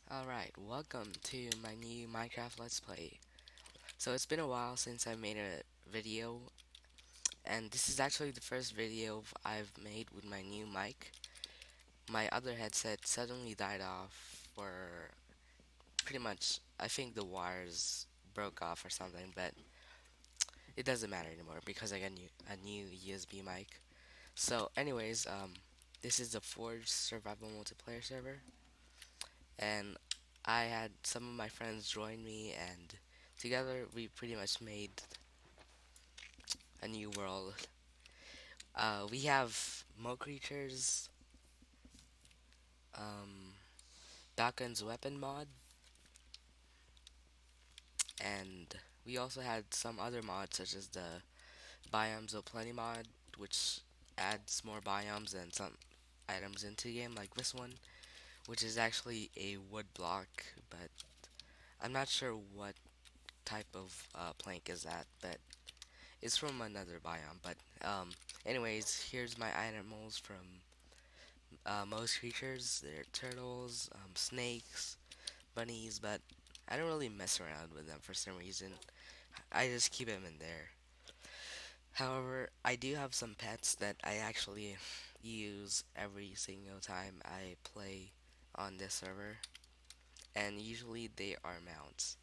Alright, welcome to my new Minecraft Let's Play. So it's been a while since I made a video, and this is actually the first video I've made with my new mic. My other headset suddenly died off for pretty much, I think the wires broke off or something, but it doesn't matter anymore because I got a new USB mic. So anyways, this is the Forge survival multiplayer server, and I had some of my friends join me, and together we pretty much made a new world. We have mo creatures, um, Balkon's weapon mod, and we also had some other mods such as the Biomes of Plenty mod, which adds more biomes and some items into the game, like this one, which is actually a wood block, but I'm not sure what type of plank is that, but it's from another biome. But anyways, here's my animals from most creatures. They're turtles, snakes, bunnies, but I don't really mess around with them for some reason. I just keep them in there. However, I do have some pets that I actually use every single time I play on this server, and usually they are mounts.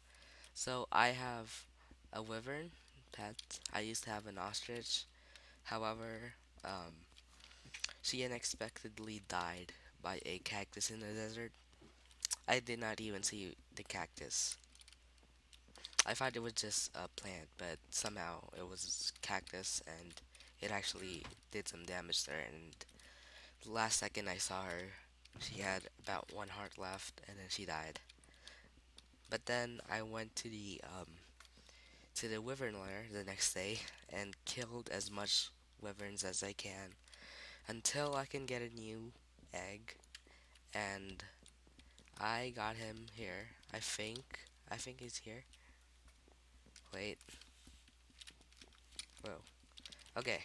So I have a wyvern pet. I used to have an ostrich. However, she unexpectedly died by a cactus in the desert. I did not even see the cactus. I thought it was just a plant, but somehow it was cactus and it actually did some damage there. And the last second I saw her, she had about one heart left and then she died. But then I went to the wyvern lair the next day and killed as much wyverns as I can until I can get a new egg. And I got him here. I think he's here. Wait. Whoa. Okay.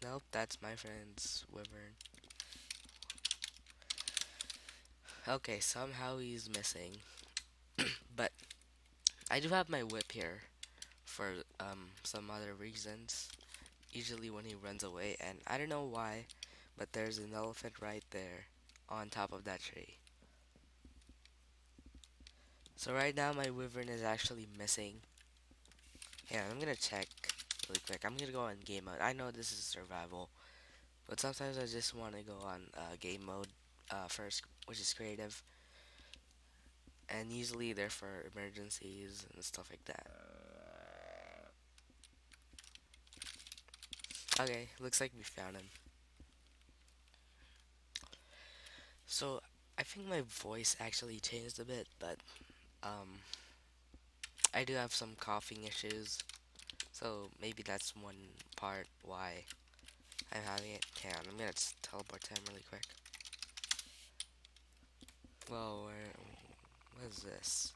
Nope, that's my friend's wyvern. Okay, somehow he's missing. But I do have my whip here for some other reasons. Usually when he runs away, and I don't know why, but there's an elephant right there on top of that tree. So right now my wyvern is actually missing. Yeah, I'm gonna check really quick. I'm gonna go on game mode. I know this is survival, but sometimes I just want to go on game mode first, which is creative, and usually they're for emergencies and stuff like that. Okay, looks like we found him. So I think my voice actually changed a bit, but um, I do have some coughing issues, so maybe that's one part why I'm having it. Okay, I'm gonna teleport to him really quick. Whoa, what is this?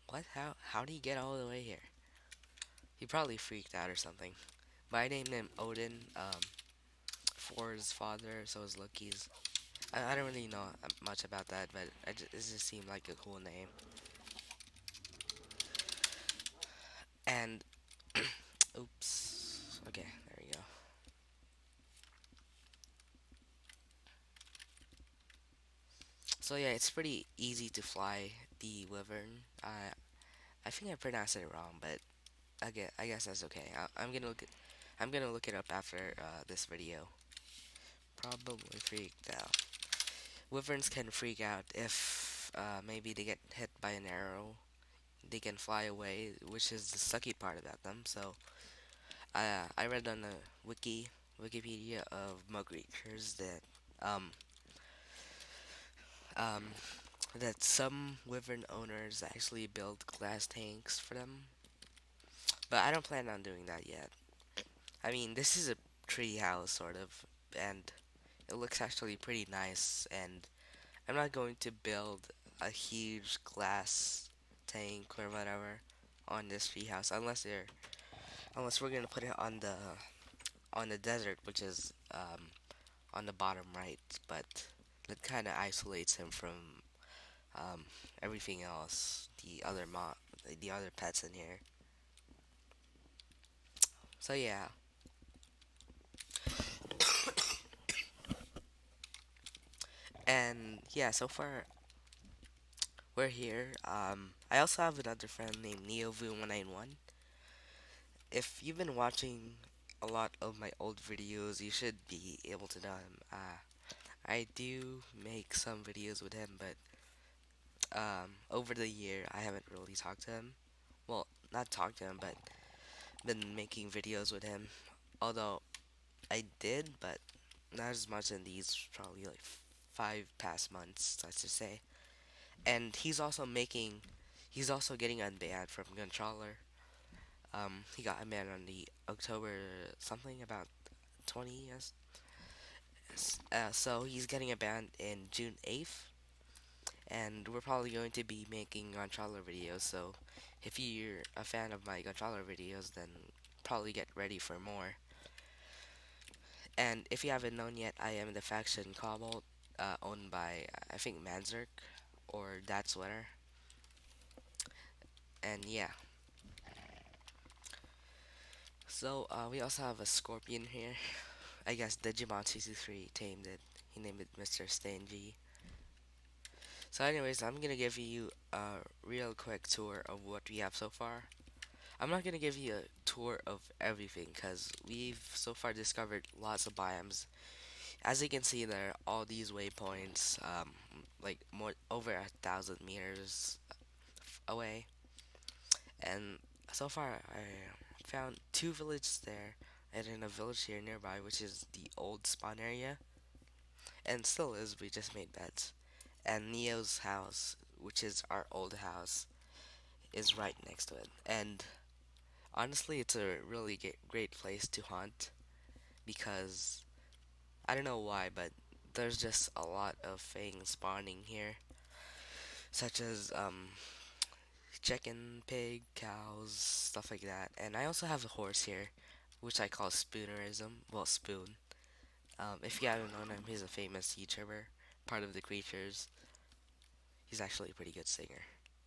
What? How did he get all the way here? He probably freaked out or something. But I named him Odin, for his father, so is Loki's. I don't really know much about that, but it just seemed like a cool name. And oops. Okay, there we go. So yeah, it's pretty easy to fly the wyvern. I think I pronounced it wrong, but I guess that's okay. I'm gonna look it up after this video. Probably freaked out. Wyverns can freak out if maybe they get hit by an arrow. They can fly away, which is the sucky part about them. So I read on the Wikipedia of mug creatures um um that some wyvern owners actually build glass tanks for them, but I don't plan on doing that yet. I mean, this is a tree house sort of, and it looks actually pretty nice. And I'm not going to build a huge glass tank or whatever on this tree house unless we're gonna put it on the desert, which is on the bottom right. But that kind of isolates him from um, everything else, the other pets in here. So yeah, and yeah, so far we're here. I also have another friend named NeoVu191. If you've been watching a lot of my old videos, you should be able to know him. I do make some videos with him, but over the year, I haven't really talked to him. Well, not talked to him, but been making videos with him. Although I did, but not as much in these probably like 5 past months, let's just say. And he's also getting unbanned from Controller. He got unbanned on the October something about 20, yes. So he's getting a banned in June 8th, and we're probably going to be making Gontrala videos. So if you're a fan of my Gontrala videos, then probably get ready for more. And if you haven't known yet, I am the faction Cobalt, owned by I think Manzerk or That Sweater. And yeah, so we also have a Scorpion here. I guess Digimon CC3 tamed it. He named it Mr. Stingy. So anyways, I'm gonna give you a real quick tour of what we have so far. I'm not gonna give you a tour of everything because we've so far discovered lots of biomes. As you can see, there are all these waypoints, like more over 1,000 meters away, and so far I found two villages there, and then a village here nearby, which is the old spawn area, and still is. We just made beds, and Neo's house, which is our old house, is right next to it, and honestly, it's a really great place to hunt because I don't know why, but there's just a lot of things spawning here, such as chicken, pig, cows, stuff like that. And I also have a horse here, which I call Spoonerism. Well, Spoon. If you haven't known him, he's a famous YouTuber, part of the Creatures. He's actually a pretty good singer.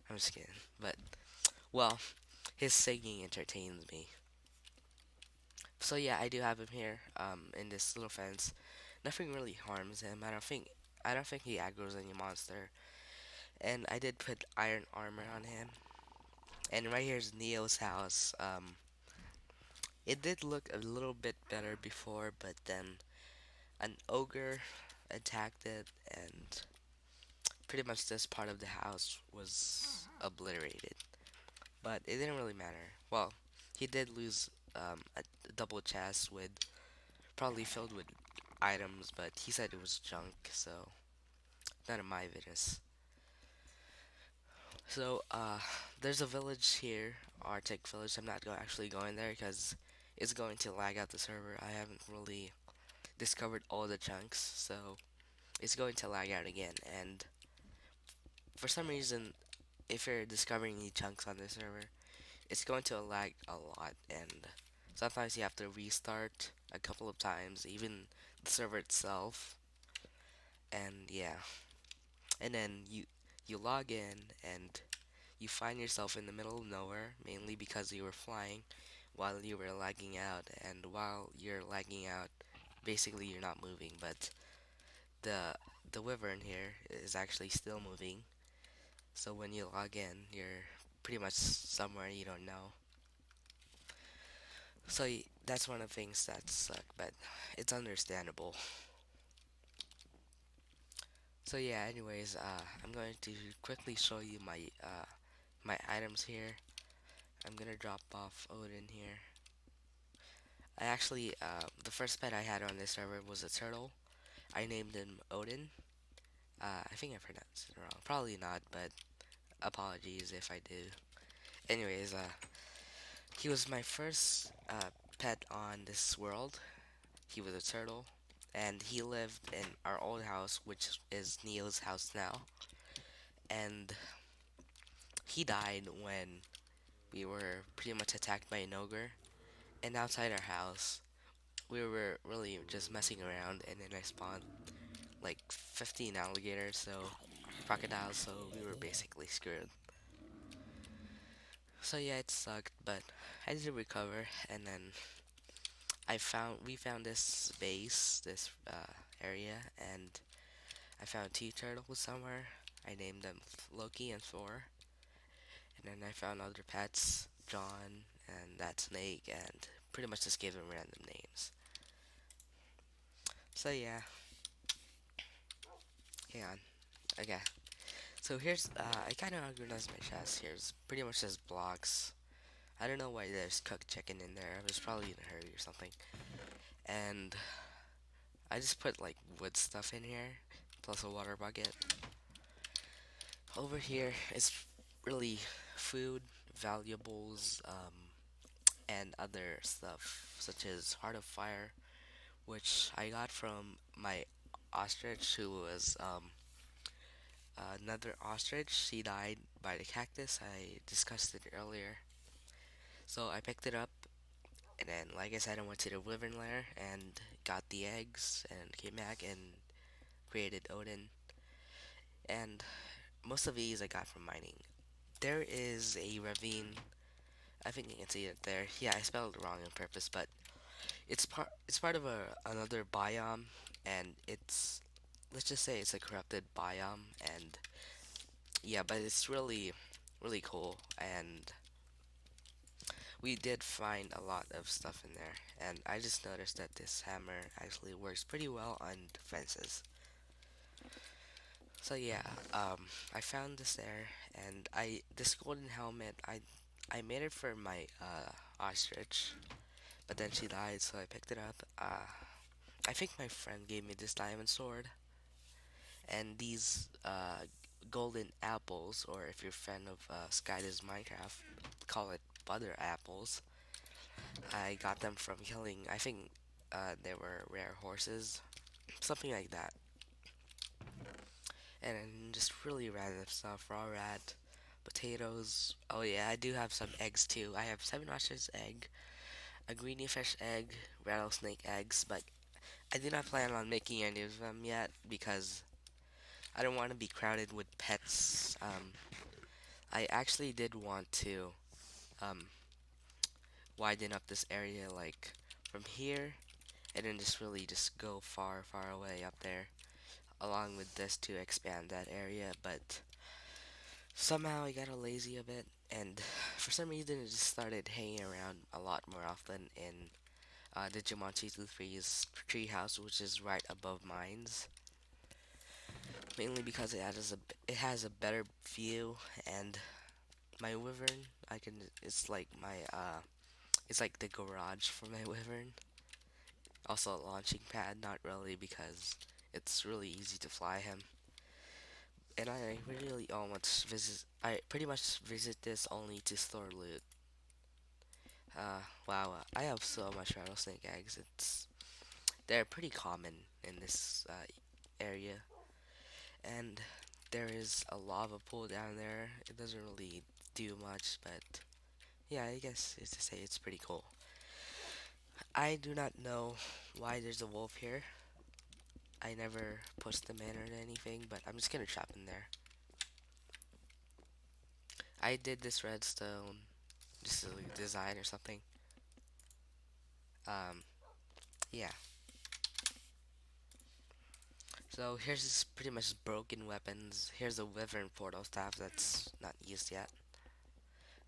I'm just kidding, but well, his singing entertains me. So yeah, I do have him here, in this little fence. Nothing really harms him. I don't think he aggroes any monster. And I did put iron armor on him. And right here's Neo's house. It did look a little bit better before, but then an ogre attacked it, and pretty much this part of the house was obliterated. But it didn't really matter. Well, he did lose a double chest with probably filled with items, but he said it was junk, so none of my business. So, there's a village here, Arctic Village. I'm not actually going there because it's going to lag out the server. I haven't really discovered all the chunks, so it's going to lag out again. And for some reason, if you're discovering new chunks on the server, it's going to lag a lot, and sometimes you have to restart a couple of times, even the server itself. And yeah, and then you log in and you find yourself in the middle of nowhere, mainly because you were flying while you were lagging out, and while you're lagging out, basically you're not moving, but the the wyvern here is actually still moving. So when you log in, you're pretty much somewhere you don't know. So that's one of the things that suck, but it's understandable. So yeah, anyways, I'm going to quickly show you my items here. I'm gonna drop off Odin here. I actually, the first pet I had on this server was a turtle. I named him Odin. I think I pronounced it wrong. Probably not, but apologies if I do. Anyways, he was my first pet on this world. He was a turtle, and he lived in our old house, which is Neo's house now. And he died when we were pretty much attacked by an ogre. And outside our house, we were really just messing around, and then I spawned like 15 alligators. So crocodiles, so we were basically screwed. So yeah, it sucked, but I did recover, and then we found this base, this area, and I found two turtles somewhere. I named them Loki and Thor, and then I found other pets, John and that snake, and pretty much just gave them random names. So yeah, hang on. Okay, so here's I kind of organized my chest. Here's pretty much just blocks. I don't know why there's cooked chicken in there. I was probably in a hurry or something. And I just put like wood stuff in here, plus a water bucket. Over here is really food, valuables, and other stuff, such as Heart of Fire, which I got from my ostrich, who was another ostrich. She died by the cactus. I discussed it earlier. So I picked it up, and then, like I said, I went to the wyvern lair and got the eggs, and came back and created Odin. And most of these I got from mining. There is a ravine. I think you can see it there. Yeah, I spelled it wrong on purpose, but it's part of another biome, and it's, let's just say it's a corrupted biome, and yeah, but it's really cool, and we did find a lot of stuff in there, and I just noticed that this hammer actually works pretty well on fences. So yeah, I found this there, and this golden helmet, I made it for my ostrich, but then she died, so I picked it up. I think my friend gave me this diamond sword, and these golden apples, or if you're a fan of Skydo's Minecraft, call it butter apples. I got them from killing, I think they were rare horses, something like that. And then just really random stuff, raw rat, potatoes. Oh yeah, I do have some eggs too. I have 7 ostrich egg, a greeny fish egg, rattlesnake eggs, but I do not plan on making any of them yet because I don't want to be crowded with pets. I actually did want to um, widen up this area, like from here, and then just really just go far, far away up there, along with this to expand that area. But somehow I got a lazy a bit, and for some reason it just started hanging around a lot more often in Digimon T23's treehouse, which is right above mine's. Mainly because it has a better view, and my wyvern, I can it's like my it's like the garage for my wyvern. Also a launching pad, not really because it's really easy to fly him. And I really almost visit I pretty much visit this only to store loot. Wow, I have so much rattlesnake eggs. They're pretty common in this area, and there is a lava pool down there. It doesn't really do much, but yeah, I guess it's to say it's pretty cool. I do not know why there's a wolf here. I never pushed them in or anything, but I'm just gonna trap in there. I did this redstone just to like, design or something. Um, yeah. So here's this pretty much broken weapons. Here's a wyvern portal staff that's not used yet.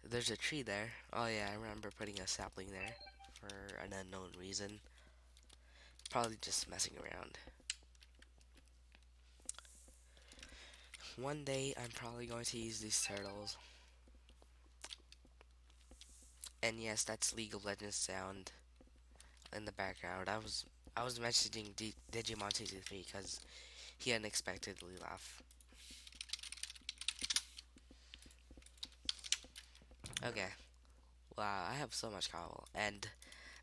There's a tree there. Oh yeah, I remember putting a sapling there for an unknown reason. Probably just messing around. One day I'm probably going to use these turtles. And yes, that's League of Legends sound in the background. I was mentioning Digimon Season 3 because he unexpectedly laughed. Okay, wow, I have so much cobble, and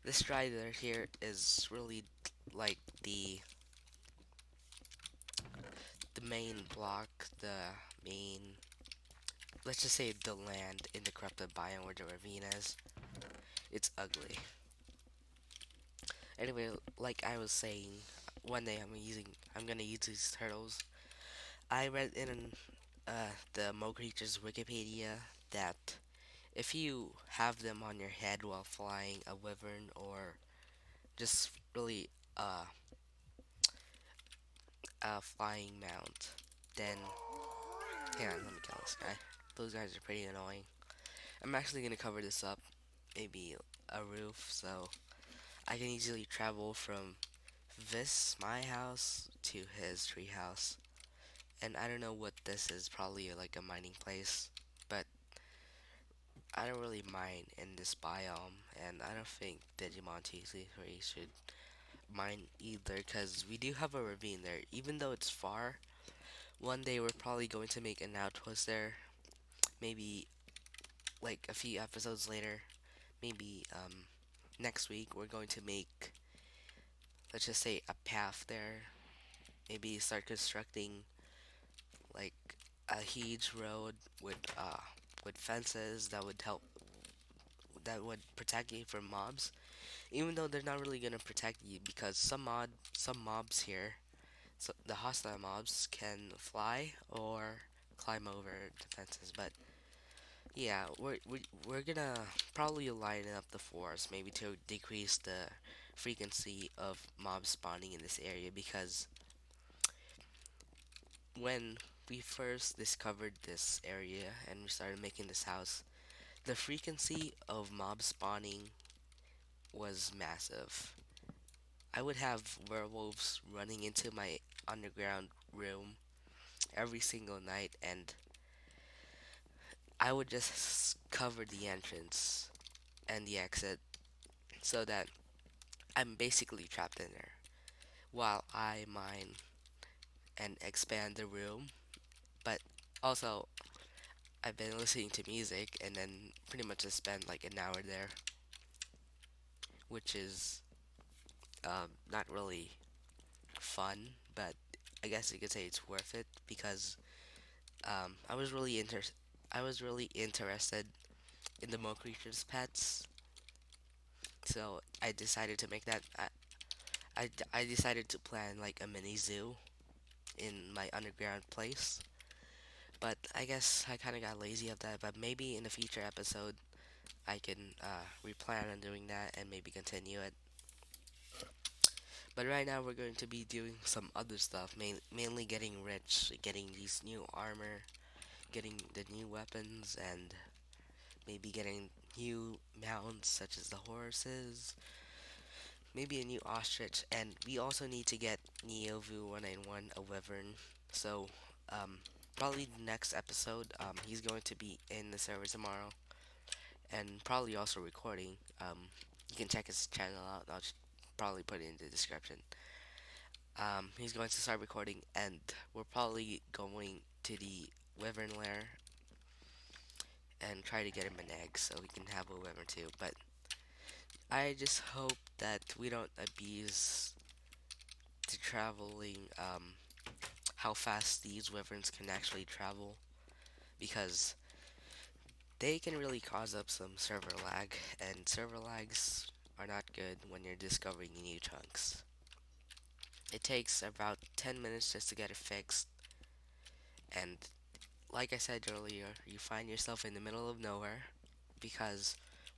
this strider here is really like the main block, the main, let's just say the land in the corrupted biome where the ravine is. It's ugly. Anyway, like I was saying, one day I'm gonna use these turtles. I read in the Mo Creatures Wikipedia that if you have them on your head while flying a wyvern or just really a flying mount, then hang on, let me kill this guy. Those guys are pretty annoying. I'm actually gonna cover this up, maybe a roof, so I can easily travel from this my house to his tree house. And I don't know what this is, probably like a mining place, but I don't really mine in this biome, and I don't think Digimon TC3 should mine either, because we do have a ravine there, even though it's far. One day we're probably going to make an outpost there, maybe like a few episodes later, maybe next week we're going to make, let's just say, a path there. Maybe start constructing like a huge road with fences that would help, that would protect you from mobs. Even though they're not really gonna protect you, because some mobs here, so the hostile mobs can fly or climb over the fences. But yeah, we're gonna probably line up the force maybe to decrease the frequency of mobs spawning in this area, because when we first discovered this area and we started making this house, the frequency of mob spawning was massive. I would have werewolves running into my underground room every single night, and I would just cover the entrance and the exit so that I'm basically trapped in there while I mine and expand the room. But also, I've been listening to music and then pretty much just spend like an hour there, which is not really fun, but I guess you could say it's worth it, because I was really interested in the Mo Creatures pets, so I decided to make that. I decided to plan like a mini zoo in my underground place, but I guess I kind of got lazy of that. But maybe in a future episode, I can replan on doing that and maybe continue it. But right now, we're going to be doing some other stuff, mainly getting rich, getting these new armor, getting the new weapons, and maybe getting new mounts such as the horses, maybe a new ostrich, and we also need to get Neovu 191, a wyvern. So, um, probably the next episode, he's going to be in the server tomorrow, and probably also recording. You can check his channel out. I'll just probably put it in the description. He's going to start recording, and we're probably going to the wyvern lair and try to get him an egg so he can have a wyvern too. But I just hope that we don't abuse the traveling, how fast these wyverns can actually travel, because they can really cause up some server lag, and server lags are not good when you're discovering new chunks. It takes about 10 minutes just to get it fixed, and like I said earlier, you find yourself in the middle of nowhere, because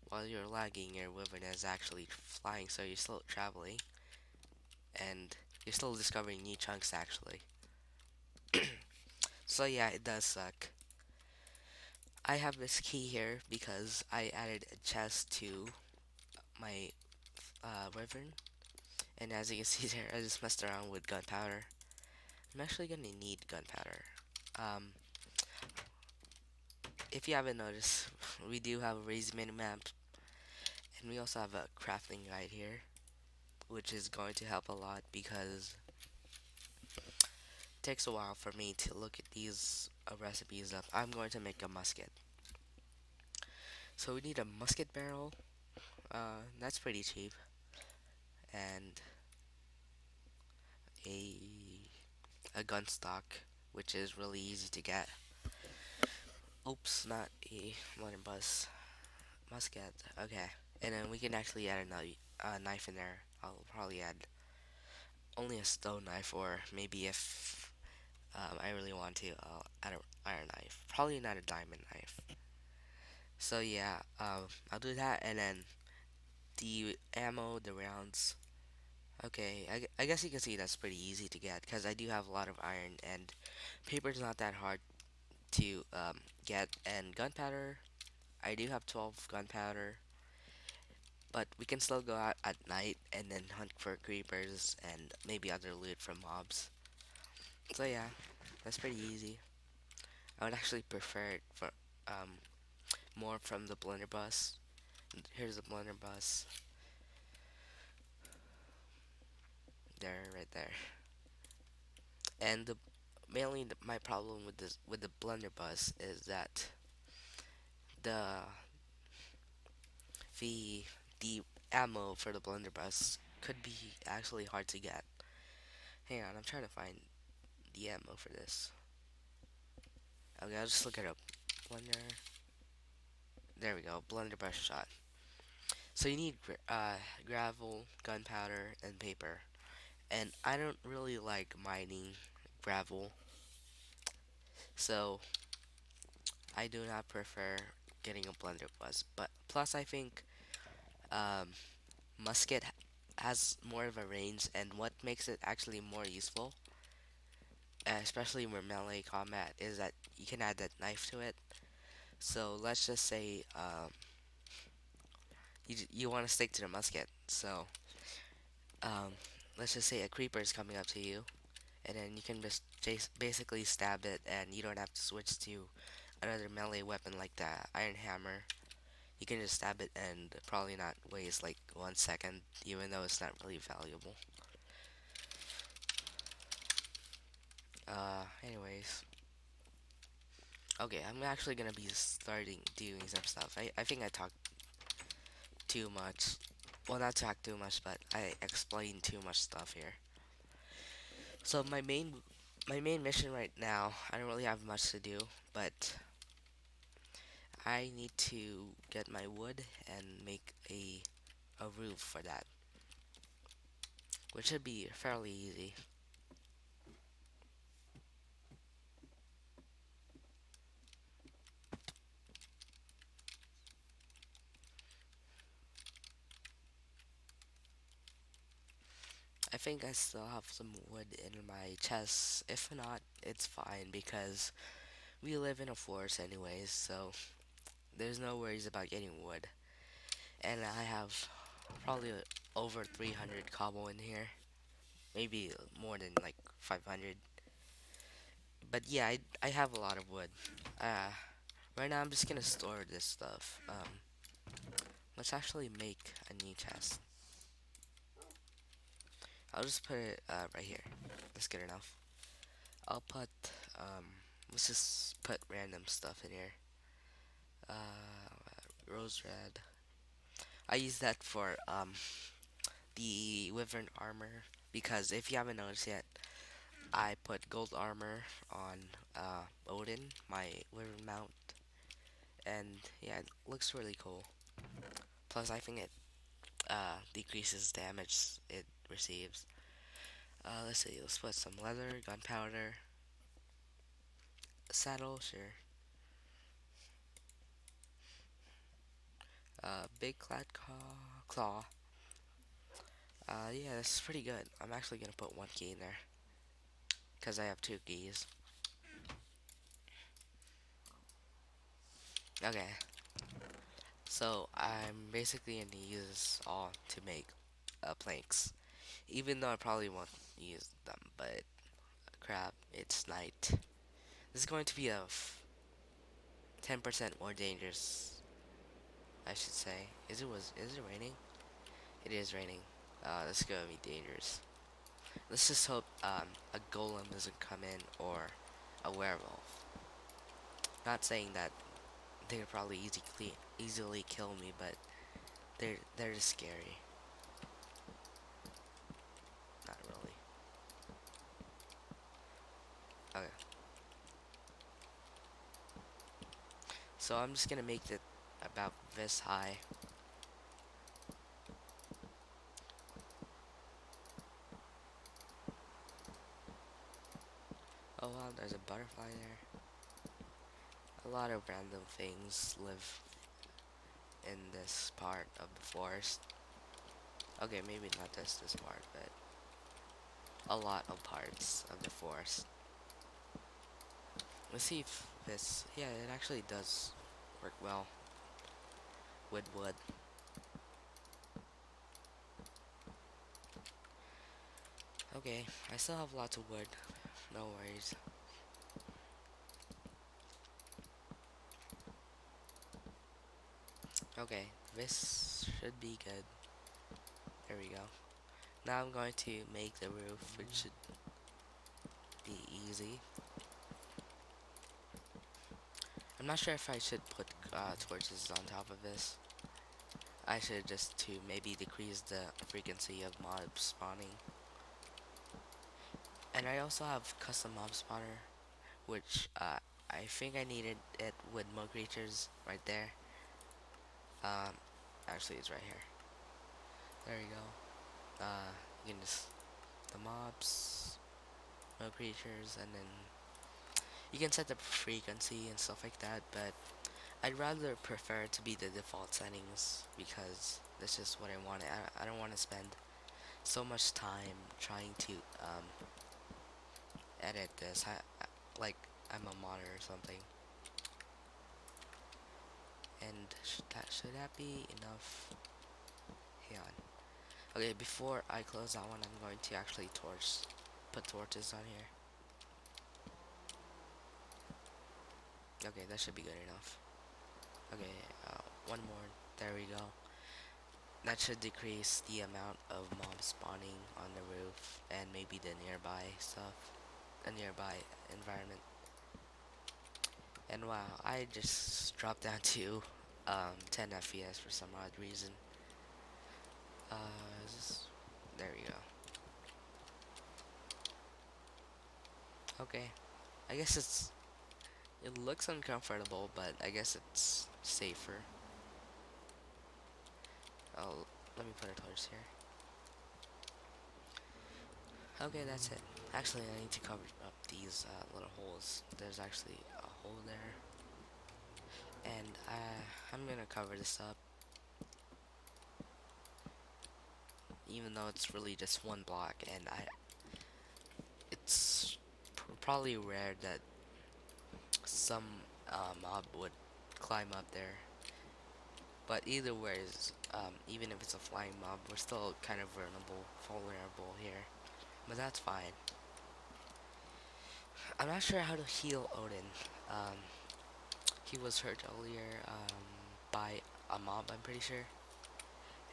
while you're lagging, your wyvern is actually flying, so you're still traveling, and you're still discovering new chunks actually. So yeah, it does suck. I have this key here because I added a chest to my wyvern, and as you can see there, I just messed around with gunpowder. I'm actually gonna need gunpowder. Um, if you haven't noticed, we do have a raised minimap, and we also have a crafting guide here, which is going to help a lot because it takes a while for me to look at these recipes up. I'm going to make a musket. So we need a musket barrel. That's pretty cheap, and a gun stock, which is really easy to get. Oops, not a modern bus. Musket. Okay, and then we can actually add a knife in there. I'll probably add only a stone knife, or maybe if I really want to add an iron knife. Probably not a diamond knife. So yeah, I'll do that, and then the ammo, the rounds. Okay, I guess you can see that's pretty easy to get because I do have a lot of iron and paper is not that hard to get. And gunpowder, I do have 12 gunpowder, but we can still go out at night and then hunt for creepers and maybe other loot from mobs. So yeah, that's pretty easy. I would actually prefer it for um, more from the blunderbuss. Here's the blunderbuss. There, right there. And mainly my problem with this with the blunderbuss is that the the the ammo for the blunderbuss could be actually hard to get. Hang on, I'm trying to find the ammo for this. Okay, I'll just look it up. Blunder. There we go. Blunderbuss shot. So you need gravel, gunpowder, and paper. And I don't really like mining gravel, so I do not prefer getting a blunderbuss. But plus, I think um, musket has more of a range, and what makes it actually more useful, especially in melee combat, is that you can add that knife to it. So let's just say you want to stick to the musket. So um, let's just say a creeper is coming up to you, and then you can just basically stab it, and you don't have to switch to another melee weapon like the iron hammer. You can just stab it and probably not waste like 1 second, even though it's not really valuable. Anyways. Okay, I'm actually gonna be starting doing some stuff. I think I talked too much. Well, not talk too much, but I explained too much stuff here. So my main mission right now, I don't really have much to do, but I need to get my wood and make a roof for that, which should be fairly easy. I think I still have some wood in my chest. If not, it's fine because we live in a forest anyways, so there's no worries about getting wood. And I have probably over 300 cobble in here, maybe more than like 500. But yeah, I have a lot of wood. Uh, right now I'm just gonna store this stuff. Let's actually make a new chest. I'll just put it right here. That's good enough. I'll put um, let's just put random stuff in here. Rose red. I use that for the wyvern armor because if you haven't noticed yet, I put gold armor on Odin, my wyvern mount, and yeah, it looks really cool. Plus, I think it decreases damage it receives. Let's see, let's put some leather, gunpowder, saddle, sure. Big claw. Yeah, this is pretty good. I'm actually gonna put one key in there because I have two keys. Okay, so I'm basically gonna use this all to make planks. Even though I probably won't use them, but crap, it's night. This is going to be a 10% more dangerous, I should say. Is it raining? It is raining. This is gonna be dangerous. Let's just hope a golem doesn't come in or a werewolf. Not saying that they could probably easily kill me, but they're just scary. Not really. Okay. So I'm just gonna make it about this high. Oh, butterfly there. A lot of random things live in this part of the forest. Okay, maybe not this part, but a lot of parts of the forest. Let's see if this, yeah, it actually does work well with wood. Okay, I still have lots of wood, no worries. Okay, this should be good. There we go. Now I'm going to make the roof, which should be easy. I'm not sure if I should put torches on top of this. I should just to maybe decrease the frequency of mobs spawning. And I also have custom mob spawner, which I think I needed it with more creatures right there. Um, actually it's right here. There you go. You can just the mobs, more creatures, and then you can set the frequency and stuff like that. But I'd rather prefer it to be the default settings because that's just what I want. I don't want to spend so much time trying to edit this. Like I'm a modder or something. And should that be enough? Hang on. Okay, before I close that one, I'm going to actually put torches on here. Okay, that should be good enough. Okay, one more. There we go. That should decrease the amount of mobs spawning on the roof and maybe the nearby stuff, the nearby environment. And wow, I just dropped down to 10 FPS for some odd reason. There we go. Okay, I guess it looks uncomfortable, but I guess it's safer. Oh, let me put a torch here. Okay, that's it. Actually, I need to cover up these little holes. There's actually a hole there. And I'm gonna cover this up. Even though it's really just one block, and it's probably rare that some mob would climb up there. But either ways, even if it's a flying mob, we're still kind of vulnerable here. But that's fine. I'm not sure how to heal Odin. Um, he was hurt earlier by a mob, I'm pretty sure.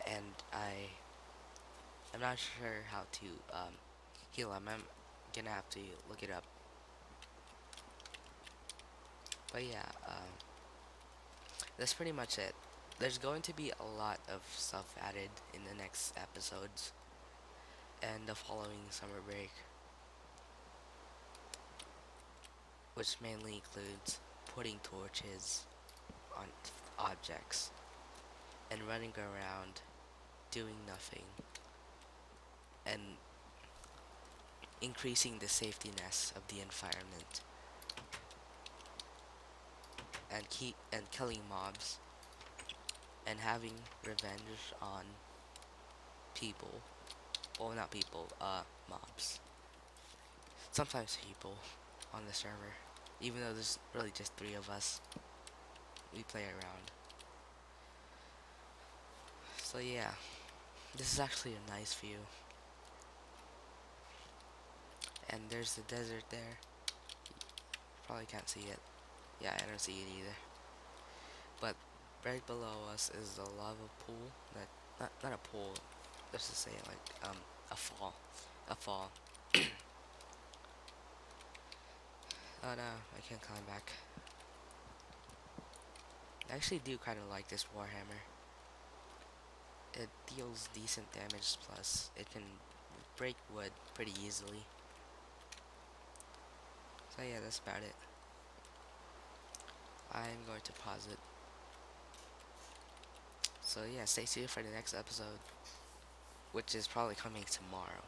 And I'm not sure how to heal him. I'm gonna have to look it up. But yeah, that's pretty much it. There's going to be a lot of stuff added in the next episodes and the following summer break, which mainly includes putting torches on objects and running around doing nothing and increasing the safetyness of the environment and killing mobs and having revenge on people. Well, not people, mobs. Sometimes people on the server. Even though there's really just 3 of us, we play around. So yeah, this is actually a nice view. And there's the desert there. Probably can't see it. Yeah, I don't see it either. But right below us is a lava pool. Not a pool. Let's just say like a fall. A fall. Oh no, I can't climb back. I actually do kind of like this Warhammer. It deals decent damage, plus it can break wood pretty easily. So yeah, that's about it. I'm going to pause it. So yeah, stay tuned for the next episode, which is probably coming tomorrow.